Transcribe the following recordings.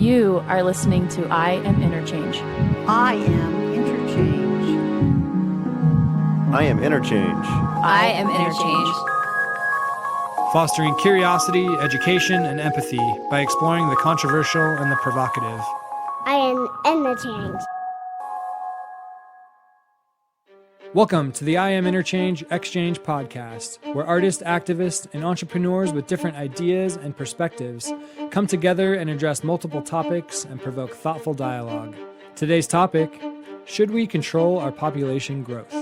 You are listening to I Am Interchange. I am interchange. I am interchange. I am Interchange. Fostering curiosity, education, and empathy by exploring the controversial and the provocative. I am interchange. Welcome to the I Am Interchange Exchange podcast, where artists, activists, and entrepreneurs with different ideas and perspectives come together and address multiple topics and provoke thoughtful dialogue. Today's topic: should we control our population growth?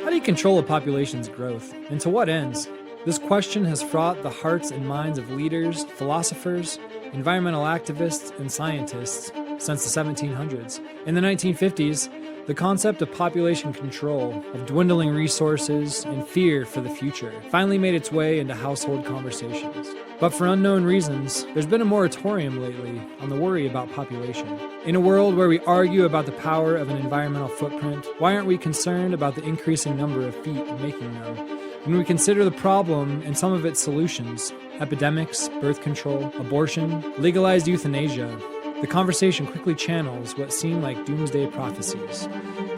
How do you control a population's growth, and to what ends? This question has fraught the hearts and minds of leaders, philosophers, environmental activists, and scientists since the 1700s. In the 1950s, the concept of population control, of dwindling resources, and fear for the future finally made its way into household conversations. But for unknown reasons, there's been a moratorium lately on the worry about population. In a world where we argue about the power of an environmental footprint, why aren't we concerned about the increasing number of feet making them? When we consider the problem and some of its solutions, epidemics, birth control, abortion, legalized euthanasia, the conversation quickly channels what seem like doomsday prophecies.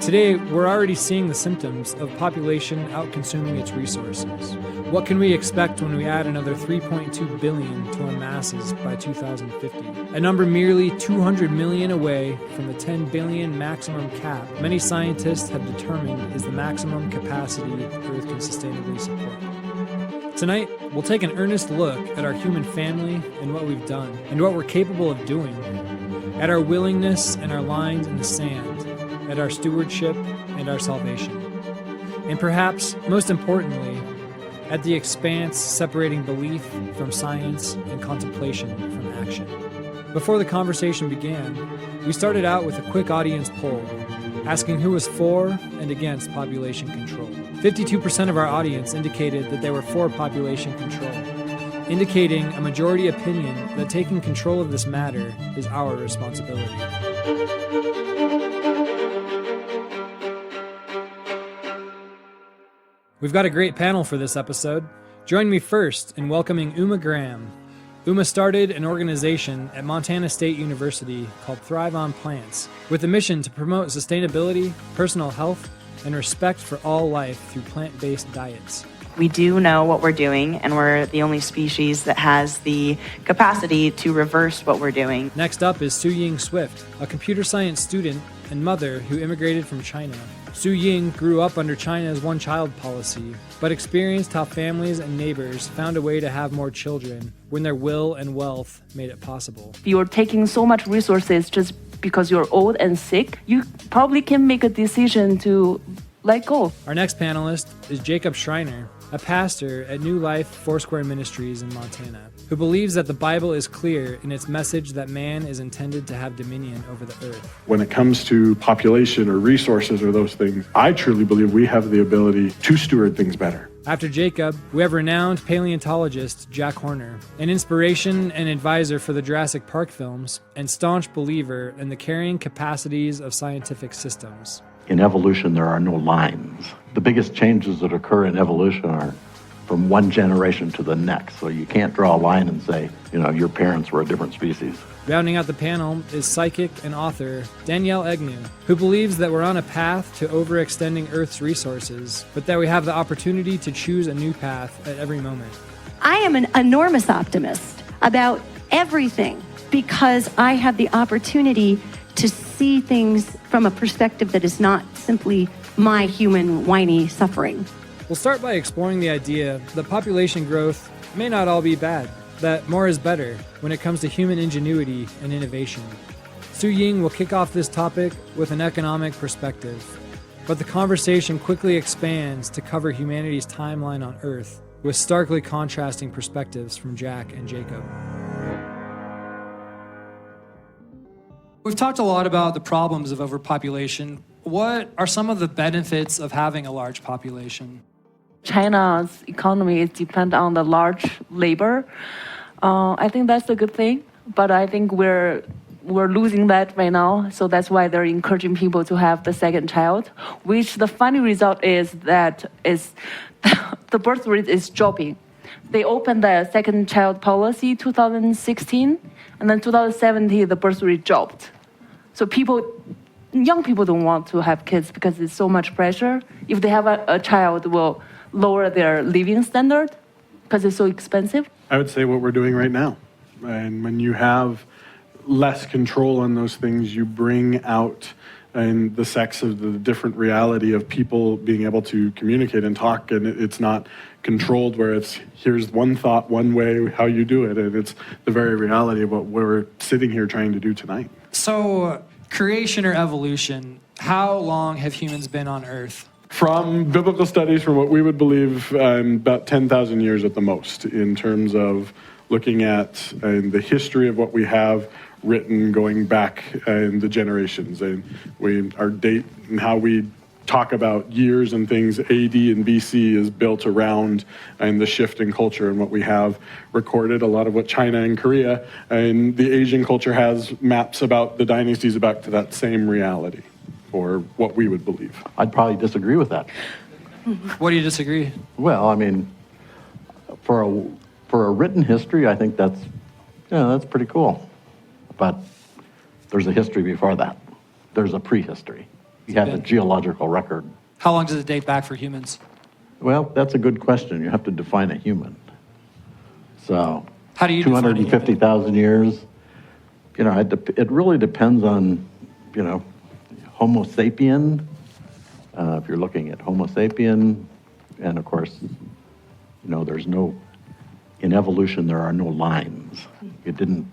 Today, we're already seeing the symptoms of population out-consuming its resources. What can we expect when we add another 3.2 billion to our masses by 2050? A number merely 200 million away from the 10 billion maximum cap many scientists have determined is the maximum capacity Earth can sustainably support. Tonight, we'll take an earnest look at our human family and what we've done, and what we're capable of doing, at our willingness and our lines in the sand, at our stewardship and our salvation. And perhaps, most importantly, at the expanse separating belief from science and contemplation from action. Before the conversation began, we started out with a quick audience poll, asking who was for and against population control. 52% of our audience indicated that they were for population control, indicating a majority opinion that taking control of this matter is our responsibility. We've got a great panel for this episode. Join me first in welcoming Uma Graham. Uma started an organization at Montana State University called Thrive on Plants, with a mission to promote sustainability, personal health, and respect for all life through plant-based diets. We do know what we're doing, and we're the only species that has the capacity to reverse what we're doing. Next up is Su-Ying Swift, a computer science student and mother who immigrated from China. Su-Ying grew up under China's one-child policy, but experienced how families and neighbors found a way to have more children when their will and wealth made it possible. If you're taking so much resources just because you're old and sick, you probably can make a decision to let go. Our next panelist is Jacob Schreiner, a pastor at New Life Foursquare Ministries in Montana, who believes that the Bible is clear in its message that man is intended to have dominion over the earth. When it comes to population or resources or those things, I truly believe we have the ability to steward things better. After Jacob, we have renowned paleontologist Jack Horner, an inspiration and advisor for the Jurassic Park films, and staunch believer in the carrying capacities of scientific systems. In evolution, there are no lines. The biggest changes that occur in evolution are from one generation to the next. So you can't draw a line and say, your parents were a different species. Rounding out the panel is psychic and author Danielle Egnew, who believes that we're on a path to overextending Earth's resources, but that we have the opportunity to choose a new path at every moment. I am an enormous optimist about everything because I have the opportunity to see things from a perspective that is not simply my human whiny suffering. We'll start by exploring the idea that population growth may not all be bad, that more is better when it comes to human ingenuity and innovation. Su-Ying will kick off this topic with an economic perspective, but the conversation quickly expands to cover humanity's timeline on Earth, with starkly contrasting perspectives from Jack and Jacob. We've talked a lot about the problems of overpopulation. What are some of the benefits of having a large population? China's economy is dependent on the large labor. I think that's a good thing, but I think we're losing that right now. So that's why they're encouraging people to have the second child, which the funny result is that the birth rate is dropping. they opened the second child policy 2016, and then 2017 the birth rate dropped. So young people don't want to have kids because it's so much pressure. If they have a child, it will lower their living standard because it's so expensive. I would say what we're doing right now. And when you have less control on those things, you bring out and the sex of the different reality of people being able to communicate and talk, and it's not controlled where it's here's one thought, one way, how you do it, and it's the very reality of what we're sitting here trying to do tonight. So, creation or evolution, how long have humans been on Earth? From biblical studies, from what we would believe, about 10,000 years at the most, in terms of looking at the history of what we have written going back in the generations. And our date and how we talk about years and things, AD and BC, is built around the shift in culture and what we have recorded. A lot of what China and Korea and the Asian culture has maps about the dynasties back to that same reality, or what we would believe. I'd probably disagree with that. What do you disagree? Well, I mean, for a written history, I think that's pretty cool. But there's a history before that. There's a prehistory. You have a geological record. How long does it date back for humans? Well, that's a good question. You have to define a human. So, how do you define a human? 250,000 years. It really depends on, Homo sapien. If you're looking at Homo sapien, and of course, there's in evolution there are no lines. It didn't,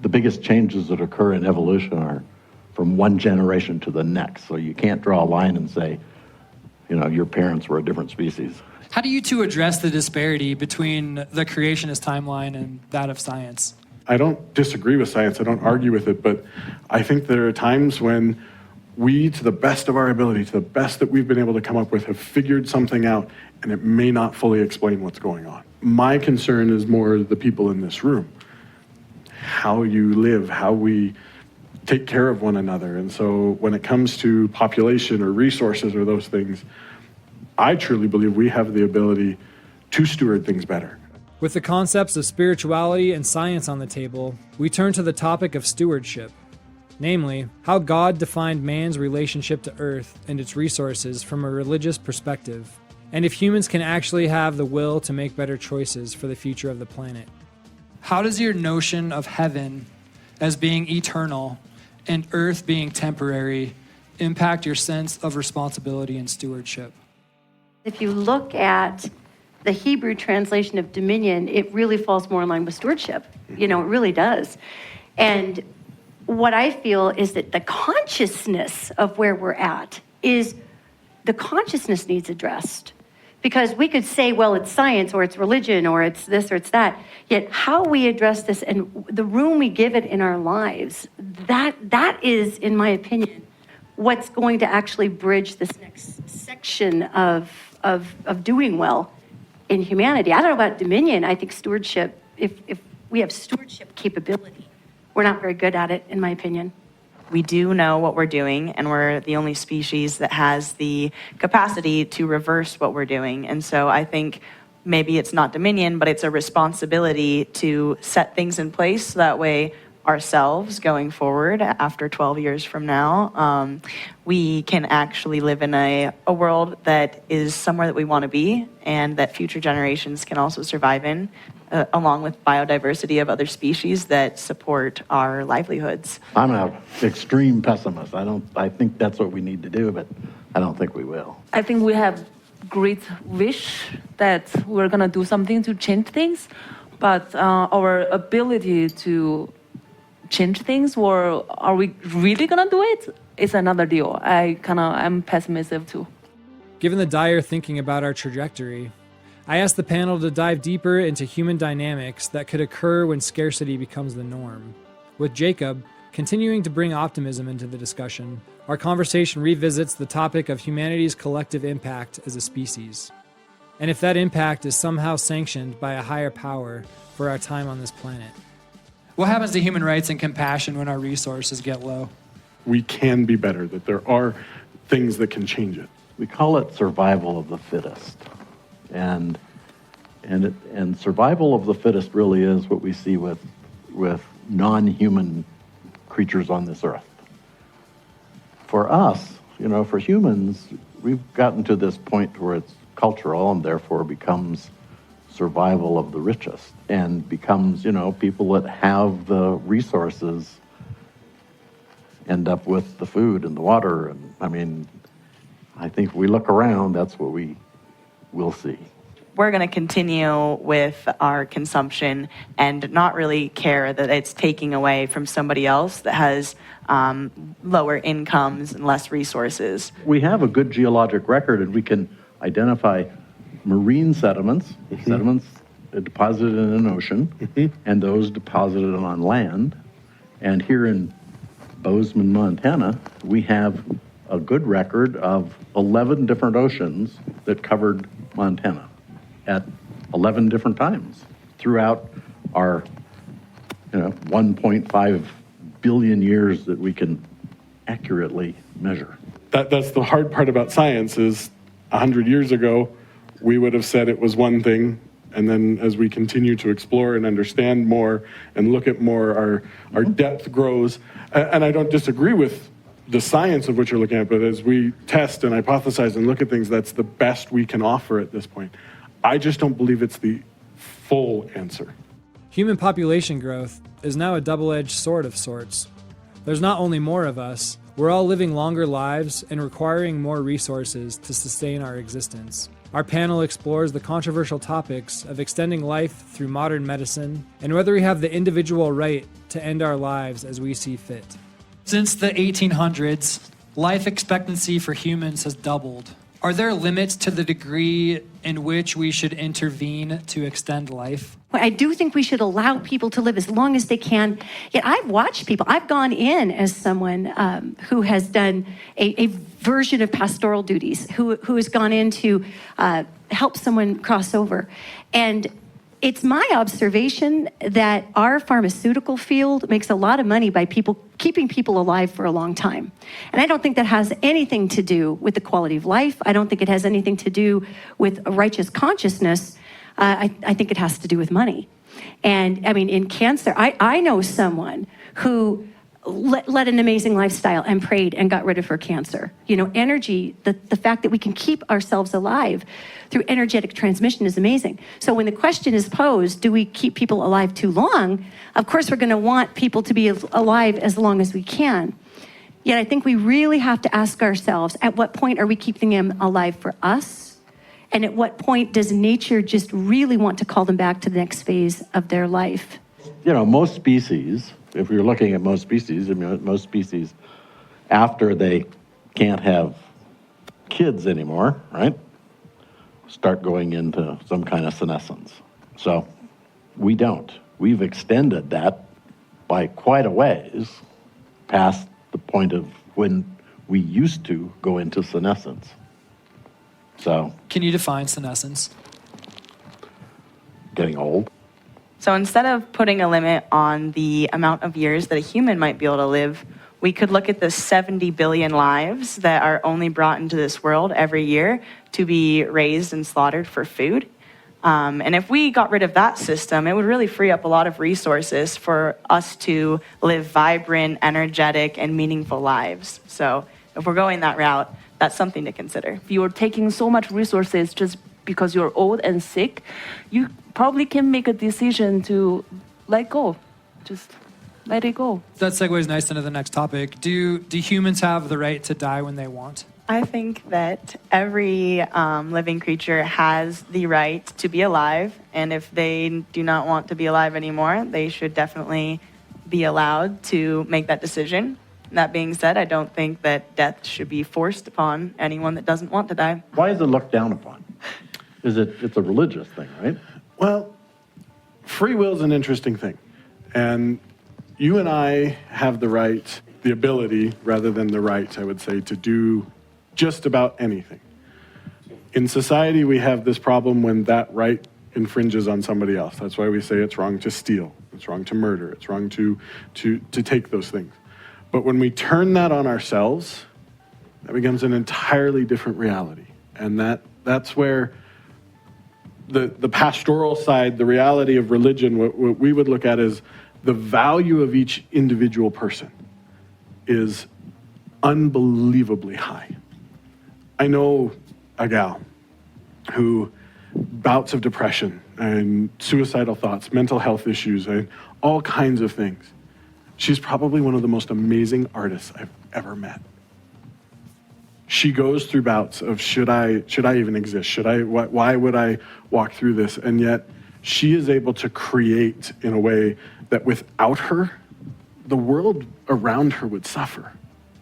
the biggest changes that occur in evolution are from one generation to the next. So you can't draw a line and say, your parents were a different species. How do you two address the disparity between the creationist timeline and that of science? I don't disagree with science. I don't argue with it, but I think there are times when we, to the best of our ability, to the best that we've been able to come up with, have figured something out, and it may not fully explain what's going on. My concern is more the people in this room. How you live, how we take care of one another. And so when it comes to population or resources or those things, I truly believe we have the ability to steward things better. With the concepts of spirituality and science on the table, we turn to the topic of stewardship, namely, how God defined man's relationship to Earth and its resources from a religious perspective, and if humans can actually have the will to make better choices for the future of the planet. How does your notion of heaven as being eternal and Earth being temporary impact your sense of responsibility and stewardship? If you look at the Hebrew translation of dominion, it really falls more in line with stewardship. It really does. And what I feel is that the consciousness of where we're at is the consciousness needs addressed. Because we could say, well, it's science or it's religion or it's this or it's that. Yet how we address this and the room we give it in our lives, that is, in my opinion, what's going to actually bridge this next section of doing well in humanity. I don't know about dominion. I think stewardship, if we have stewardship capability, we're not very good at it, in my opinion. We do know what we're doing, and we're the only species that has the capacity to reverse what we're doing. And so I think maybe it's not dominion, but it's a responsibility to set things in place. That way, ourselves going forward after 12 years from now, we can actually live in a world that is somewhere that we want to be and that future generations can also survive in, along with biodiversity of other species that support our livelihoods. I'm an extreme pessimist. I think that's what we need to do, but I don't think we will. I think we have great wish that we're going to do something to change things, but our ability to change things, or are we really going to do it, is another deal. I'm pessimistic too. Given the dire thinking about our trajectory, I asked the panel to dive deeper into human dynamics that could occur when scarcity becomes the norm. With Jacob continuing to bring optimism into the discussion, our conversation revisits the topic of humanity's collective impact as a species, and if that impact is somehow sanctioned by a higher power for our time on this planet. What happens to human rights and compassion when our resources get low? We can be better, that there are things that can change it. We call it survival of the fittest. And And survival of the fittest really is what we see with non-human creatures on this earth. For us, for humans, we've gotten to this point where it's cultural and therefore becomes survival of the richest and becomes, people that have the resources end up with the food and the water. And I think if we look around, that's what we will see. We're going to continue with our consumption and not really care that it's taking away from somebody else that has lower incomes and less resources. We have a good geologic record, and we can identify marine sediments, sediments deposited in an ocean, and those deposited on land. And here in Bozeman, Montana, we have a good record of 11 different oceans that covered Montana at 11 different times throughout our 1.5 billion years that we can accurately measure. That's the hard part about science is 100 years ago, we would have said it was one thing. And then as we continue to explore and understand more and look at more, our depth grows. And I don't disagree with the science of what you're looking at, but as we test and hypothesize and look at things, that's the best we can offer at this point. I just don't believe it's the full answer. Human population growth is now a double-edged sword of sorts. There's not only more of us, we're all living longer lives and requiring more resources to sustain our existence. Our panel explores the controversial topics of extending life through modern medicine and whether we have the individual right to end our lives as we see fit. Since the 1800s, life expectancy for humans has doubled. Are there limits to the degree in which we should intervene to extend life? I do think we should allow people to live as long as they can. Yet I've watched people. I've gone in as someone who has done a version of pastoral duties, who has gone in to help someone cross over. And it's my observation that our pharmaceutical field makes a lot of money by keeping people alive for a long time. And I don't think that has anything to do with the quality of life. I don't think it has anything to do with a righteous consciousness. I think it has to do with money. And in cancer, I know someone who led an amazing lifestyle and prayed and got rid of her cancer. Energy, the fact that we can keep ourselves alive through energetic transmission is amazing. So when the question is posed, do we keep people alive too long? Of course, we're going to want people to be alive as long as we can. Yet I think we really have to ask ourselves, at what point are we keeping them alive for us? And at what point does nature just really want to call them back to the next phase of their life? Most species, if you're looking at most species, most species, after they can't have kids anymore, right, start going into some kind of senescence. So we don't. We've extended that by quite a ways past the point of when we used to go into senescence. So, can you define senescence? Getting old. So instead of putting a limit on the amount of years that a human might be able to live, we could look at the 70 billion lives that are only brought into this world every year to be raised and slaughtered for food. And if we got rid of that system, it would really free up a lot of resources for us to live vibrant, energetic, and meaningful lives. So if we're going that route, that's something to consider. If you're taking so much resources just because you're old and sick, you probably can make a decision to let go. Just let it go. That segues nice into the next topic. Do humans have the right to die when they want? I think that every living creature has the right to be alive, and if they do not want to be alive anymore, they should definitely be allowed to make that decision. That being said, I don't think that death should be forced upon anyone that doesn't want to die. Why is it looked down upon? It's a religious thing, right? Well, free will is an interesting thing. And you and I have the right, the ability, rather than the right, I would say, to do just about anything. In society, we have this problem when that right infringes on somebody else. That's why we say it's wrong to steal, it's wrong to murder, it's wrong to take those things. But when we turn that on ourselves, that becomes an entirely different reality. And that's where the pastoral side, the reality of religion, what we would look at is the value of each individual person is unbelievably high. I know a gal who bouts of depression and suicidal thoughts, mental health issues, and all kinds of things. She's probably one of the most amazing artists I've ever met. She goes through bouts of should I even exist? Why would I walk through this? And yet she is able to create in a way that without her, the world around her would suffer.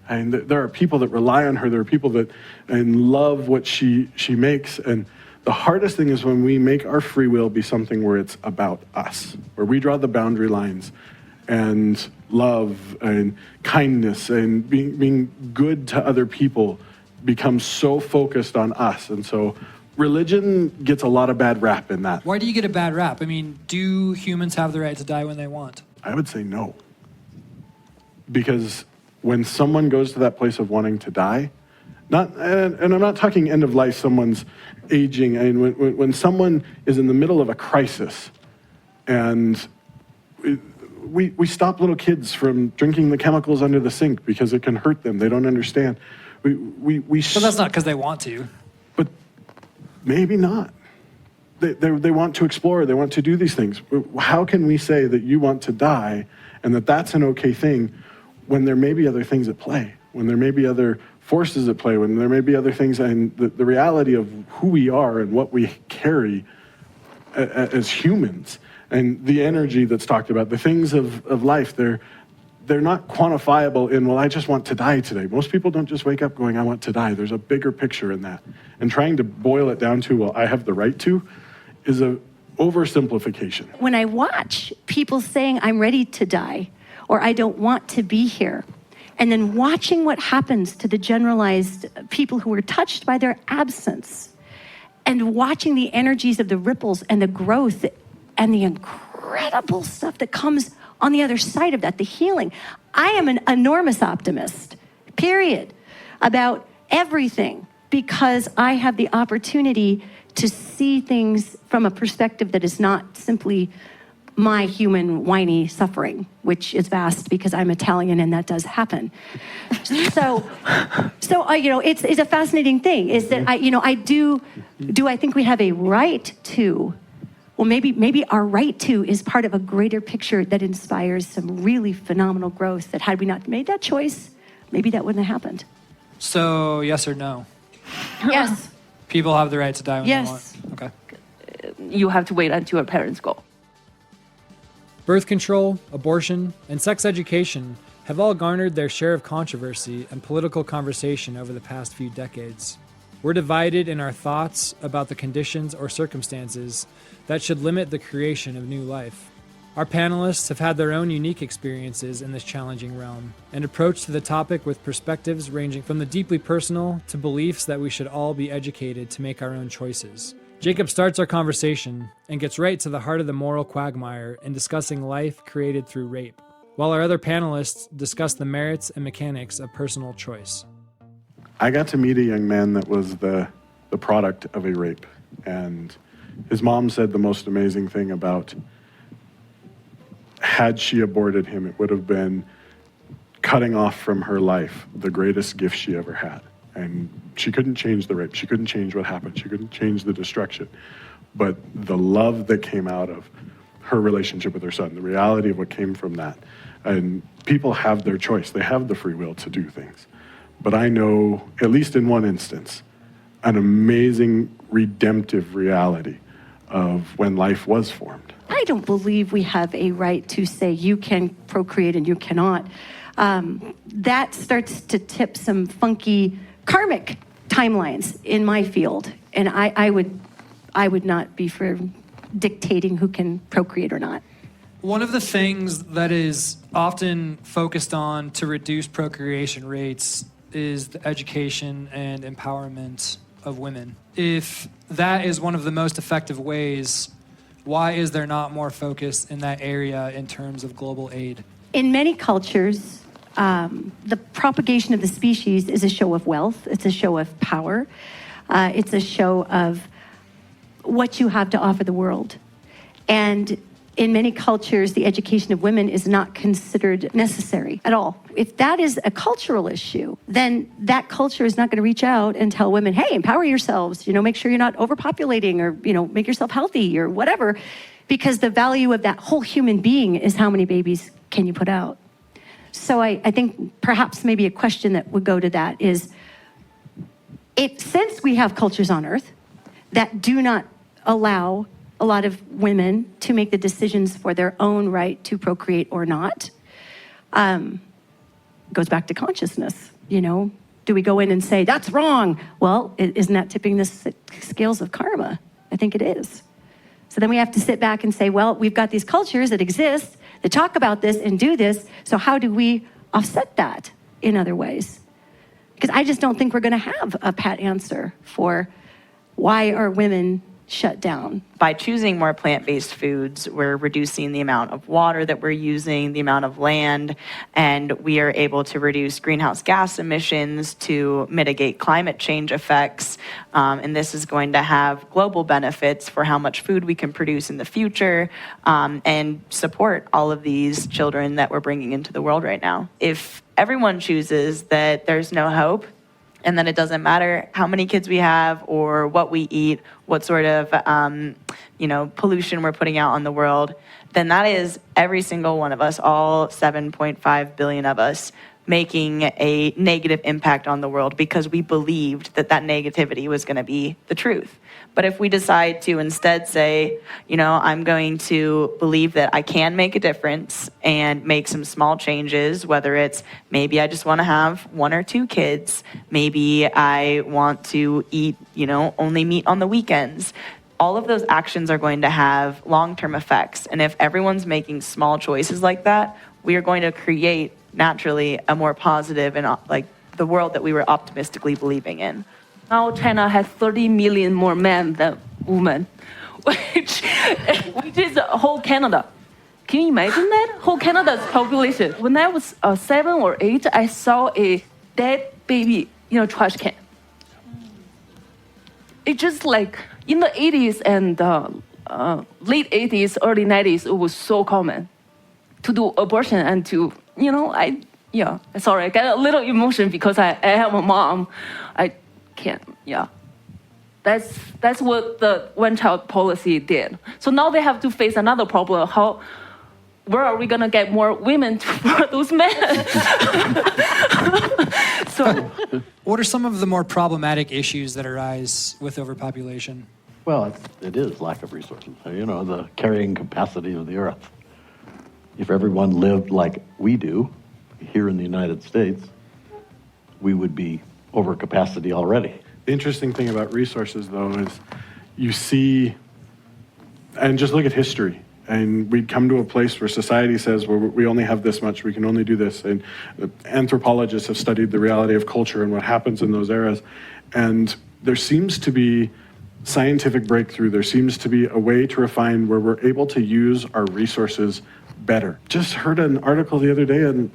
And there are people that rely on her. There are people that love what she makes. And the hardest thing is when we make our free will be something where it's about us, where we draw the boundary lines, and love and kindness and being good to other people becomes so focused on us. And so religion gets a lot of bad rap in that. Why do you get a bad rap? I mean, do humans have the right to die when they want? I would say no. Because when someone goes to that place of wanting to die, and I'm not talking end of life, someone's aging, and when someone is in the middle of a crisis, and we stop little kids from drinking the chemicals under the sink because it can hurt them. They don't understand. So that's not because they want to. But maybe not. They want to explore. They want to do these things. How can we say that you want to die and that that's an okay thing when there may be other things at play, when there may be other forces at play, when there may be other things, and the reality of who we are and what we carry as humans, and the energy that's talked about, the things of life, they're not quantifiable in, well, I just want to die today. Most people don't just wake up going, I want to die. There's a bigger picture in that. And trying to boil it down to, well, I have the right to, is a oversimplification. When I watch people saying, I'm ready to die, or I don't want to be here, and then watching what happens to the generalized people who were touched by their absence, and watching the energies of the ripples and the growth and the incredible stuff that comes on the other side of that, the healing. I am an enormous optimist, period, about everything, because I have the opportunity to see things from a perspective that is not simply my human whiny suffering, which is vast because I'm Italian and that does happen. So it's a fascinating thing. Is that I think we have a right to. Well, maybe our right to is part of a greater picture that inspires some really phenomenal growth that had we not made that choice, maybe that wouldn't have happened. So, yes or no? Yes. People have the right to die when Yes. they want. Okay. You have to wait until your parents go. Birth control, abortion, and sex education have all garnered their share of controversy and political conversation over the past few decades. We're divided in our thoughts about the conditions or circumstances that should limit the creation of new life. Our panelists have had their own unique experiences in this challenging realm and approach to the topic with perspectives ranging from the deeply personal to beliefs that we should all be educated to make our own choices. Jacob starts our conversation and gets right to the heart of the moral quagmire in discussing life created through rape, while our other panelists discuss the merits and mechanics of personal choice. I got to meet a young man that was the product of a rape, and his mom said the most amazing thing about, had she aborted him, it would have been cutting off from her life the greatest gift she ever had. And she couldn't change the rape. She couldn't change what happened. She couldn't change the destruction. But the love that came out of her relationship with her son, the reality of what came from that. And people have their choice. They have the free will to do things. But I know, at least in one instance, an amazing redemptive reality of when life was formed. I don't believe we have a right to say you can procreate and you cannot. That starts to tip some funky karmic timelines in my field, and I would not be for dictating who can procreate or not. One of the things that is often focused on to reduce procreation rates is the education and empowerment of women. If that is one of the most effective ways, why is there not more focus in that area in terms of global aid? In many cultures, the propagation of the species is a show of wealth. It's a show of power. It's a show of what you have to offer the world. And in many cultures, the education of women is not considered necessary at all. If that is a cultural issue, then that culture is not going to reach out and tell women, hey, empower yourselves, make sure you're not overpopulating, or, make yourself healthy or whatever, because the value of that whole human being is how many babies can you put out. So I think perhaps maybe a question that would go to that is, since we have cultures on Earth that do not allow a lot of women to make the decisions for their own right to procreate or not, goes back to consciousness. Do we go in and say, that's wrong? Well, isn't that tipping the scales of karma? I think it is. So then we have to sit back and say, well, we've got these cultures that exist that talk about this and do this, so how do we offset that in other ways? Because I just don't think we're going to have a pat answer for why are women shut down. By choosing more plant-based foods, we're reducing the amount of water that we're using, the amount of land, and we are able to reduce greenhouse gas emissions to mitigate climate change effects. And this is going to have global benefits for how much food we can produce in the future, and support all of these children that we're bringing into the world right now. If everyone chooses that there's no hope, and then it doesn't matter how many kids we have or what we eat, what sort of pollution we're putting out on the world, then that is every single one of us, all 7.5 billion of us, making a negative impact on the world because we believed that negativity was going to be the truth. But if we decide to instead say, I'm going to believe that I can make a difference and make some small changes, whether it's maybe I just want to have 1 or 2 kids, maybe I want to eat, only meat on the weekends. All of those actions are going to have long-term effects. And if everyone's making small choices like that, we are going to create naturally a more positive and the world that we were optimistically believing in. Now China has 30 million more men than women, which is whole Canada. Can you imagine that? Whole Canada's population. When I was 7 or 8, I saw a dead baby in a trash can. It just in the 80s and late 80s, early 90s, it was so common to do abortion and to, sorry, I get a little emotion because I have a mom. I can't, That's what the one-child policy did. So now they have to face another problem. Where are we going to get more women to produce men? What are some of the more problematic issues that arise with overpopulation? Well, it is lack of resources. The carrying capacity of the earth. If everyone lived like we do here in the United States, we would be over capacity already. The interesting thing about resources, though, is you see, and just look at history, and we come to a place where society says, well, we only have this much, we can only do this, and anthropologists have studied the reality of culture and what happens in those eras, and there seems to be scientific breakthrough, there seems to be a way to refine where we're able to use our resources better. Just heard an article the other day, and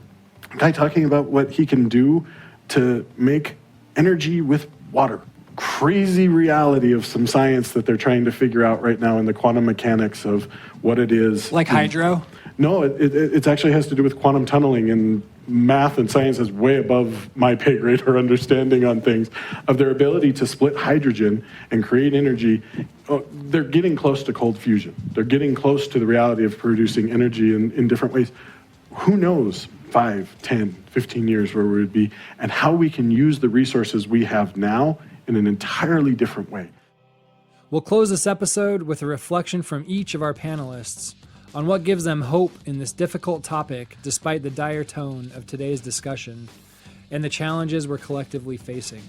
a guy talking about what he can do to make energy with water. Crazy reality of some science that they're trying to figure out right now in the quantum mechanics of what it is. Like hydro? No, it actually has to do with quantum tunneling, and math and science is way above my pay grade or understanding on things, of their ability to split hydrogen and create energy. They're getting close to cold fusion. They're getting close to the reality of producing energy in different ways. Who knows 5, 10, 15 years where we would be, and how we can use the resources we have now in an entirely different way. We'll close this episode with a reflection from each of our panelists on what gives them hope in this difficult topic despite the dire tone of today's discussion and the challenges we're collectively facing.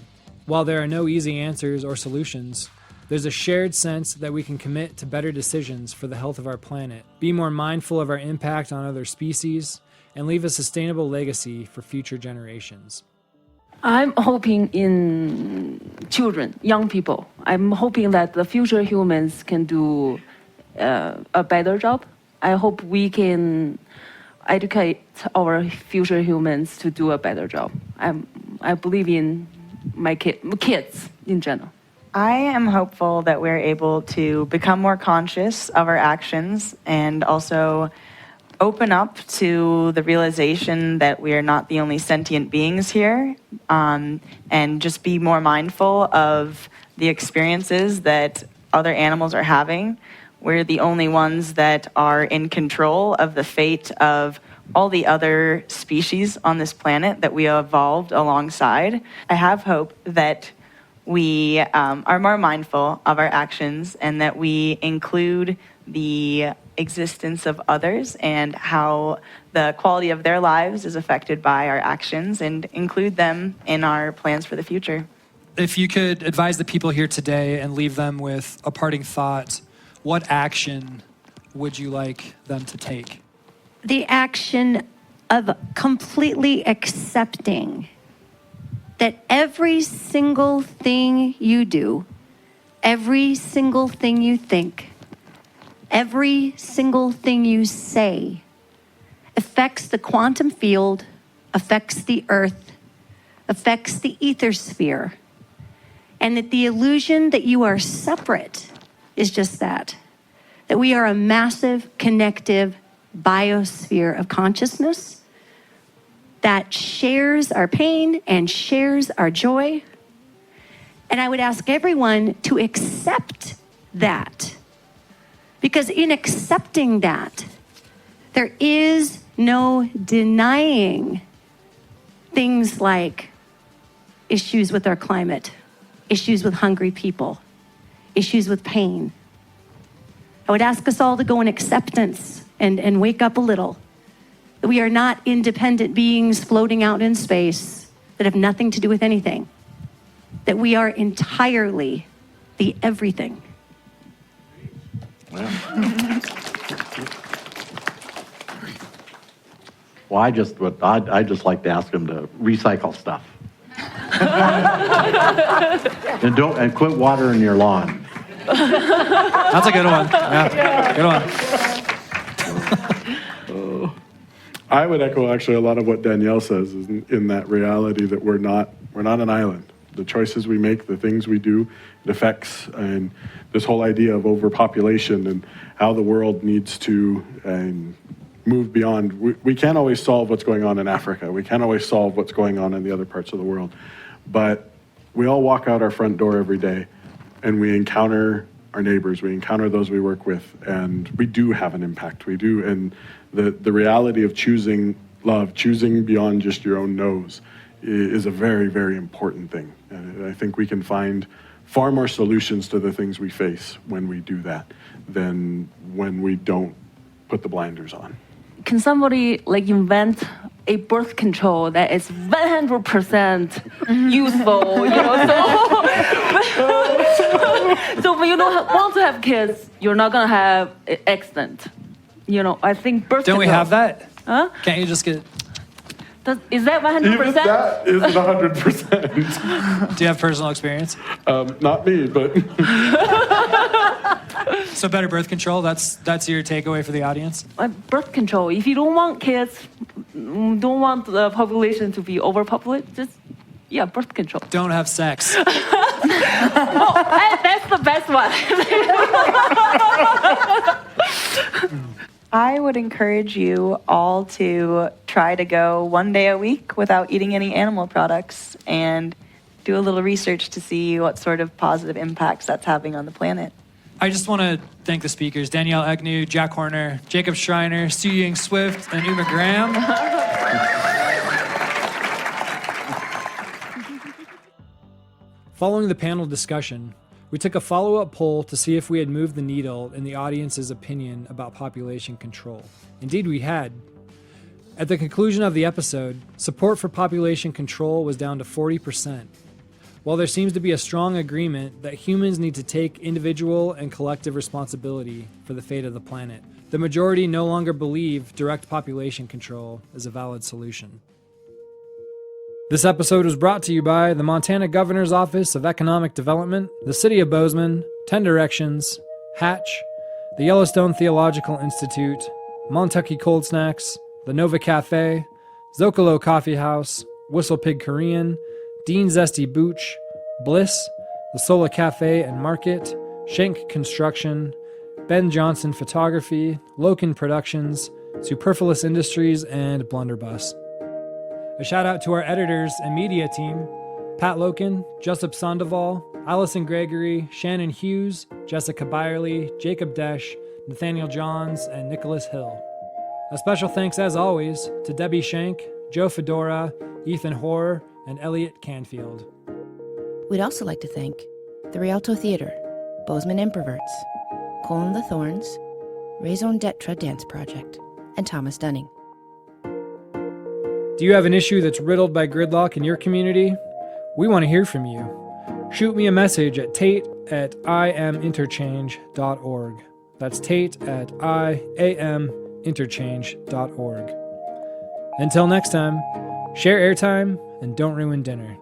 While there are no easy answers or solutions, there's a shared sense that we can commit to better decisions for the health of our planet, be more mindful of our impact on other species, and leave a sustainable legacy for future generations. I'm hoping in children, young people. I'm hoping that the future humans can do a better job. I hope we can educate our future humans to do a better job. I believe in my kids in general. I am hopeful that we're able to become more conscious of our actions and also open up to the realization that we are not the only sentient beings here, and just be more mindful of the experiences that other animals are having. We're the only ones that are in control of the fate of all the other species on this planet that we evolved alongside. I have hope that we are more mindful of our actions and that we include the existence of others and how the quality of their lives is affected by our actions, and include them in our plans for the future. If you could advise the people here today and leave them with a parting thought, what action would you like them to take? The action of completely accepting that every single thing you do, every single thing you think, every single thing you say affects the quantum field, affects the earth, affects the ether sphere, and that the illusion that you are separate is just that we are a massive connective biosphere of consciousness that shares our pain and shares our joy. And I would ask everyone to accept that, because in accepting that, there is no denying things like issues with our climate, issues with hungry people, issues with pain. I would ask us all to go in acceptance and wake up a little. That we are not independent beings floating out in space that have nothing to do with anything. That we are entirely the everything. Well, I just like to ask them to recycle stuff. and quit watering your lawn. That's a good one. Yeah, good one. I would echo actually a lot of what Danielle says in that reality that we're not an island. The choices we make, the things we do, it affects, and this whole idea of overpopulation and how the world needs to move beyond. We can't always solve what's going on in Africa. We can't always solve what's going on in the other parts of the world. But we all walk out our front door every day and we encounter our neighbors, we encounter those we work with, and we do have an impact. We do, and the reality of choosing love, choosing beyond just your own nose, is a very, very important thing. And I think we can find far more solutions to the things we face when we do that than when we don't put the blinders on. Can somebody invent a birth control that is 100% useful? So when you don't want to have kids, you're not gonna have an accident. I think birth Don't control. we have that? Huh? Can't you just get... Is that 100%? Even that isn't 100%. Do you have personal experience? Not me, but... So better birth control, that's your takeaway for the audience? Birth control. If you don't want kids, don't want the population to be overpopulated, just, birth control. Don't have sex. That's the best one. I would encourage you all to try to go one day a week without eating any animal products and do a little research to see what sort of positive impacts that's having on the planet. I just want to thank the speakers, Danielle Agnew, Jack Horner, Jacob Schreiner, Sue Ying Swift, and Uma Graham. Following the panel discussion, we took a follow-up poll to see if we had moved the needle in the audience's opinion about population control. Indeed, we had. At the conclusion of the episode, support for population control was down to 40%. While there seems to be a strong agreement that humans need to take individual and collective responsibility for the fate of the planet, the majority no longer believe direct population control is a valid solution. This episode was brought to you by the Montana Governor's Office of Economic Development, the City of Bozeman, 10 Directions, Hatch, the Yellowstone Theological Institute, Montucky Cold Snacks, the Nova Cafe, Zocalo Coffee House, Whistle Pig Korean, Dean Zesty Booch, Bliss, the Sola Cafe and Market, Schenk Construction, Ben Johnson Photography, Loken Productions, Superfluous Industries, and Blunderbuss. A shout out to our editors and media team, Pat Loken, Jessup Sandoval, Allison Gregory, Shannon Hughes, Jessica Byerly, Jacob Desch, Nathaniel Johns, and Nicholas Hill. A special thanks, as always, to Debbie Shank, Joe Fedora, Ethan Hoare, and Elliot Canfield. We'd also like to thank the Rialto Theater, Bozeman Improverts, Colin the Thorns, Raison d'Etre Dance Project, and Thomas Dunning. Do you have an issue that's riddled by gridlock in your community? We want to hear from you. Shoot me a message at tate@iaminterchange.org. That's tate@iaminterchange.org. Until next time, share airtime and don't ruin dinner.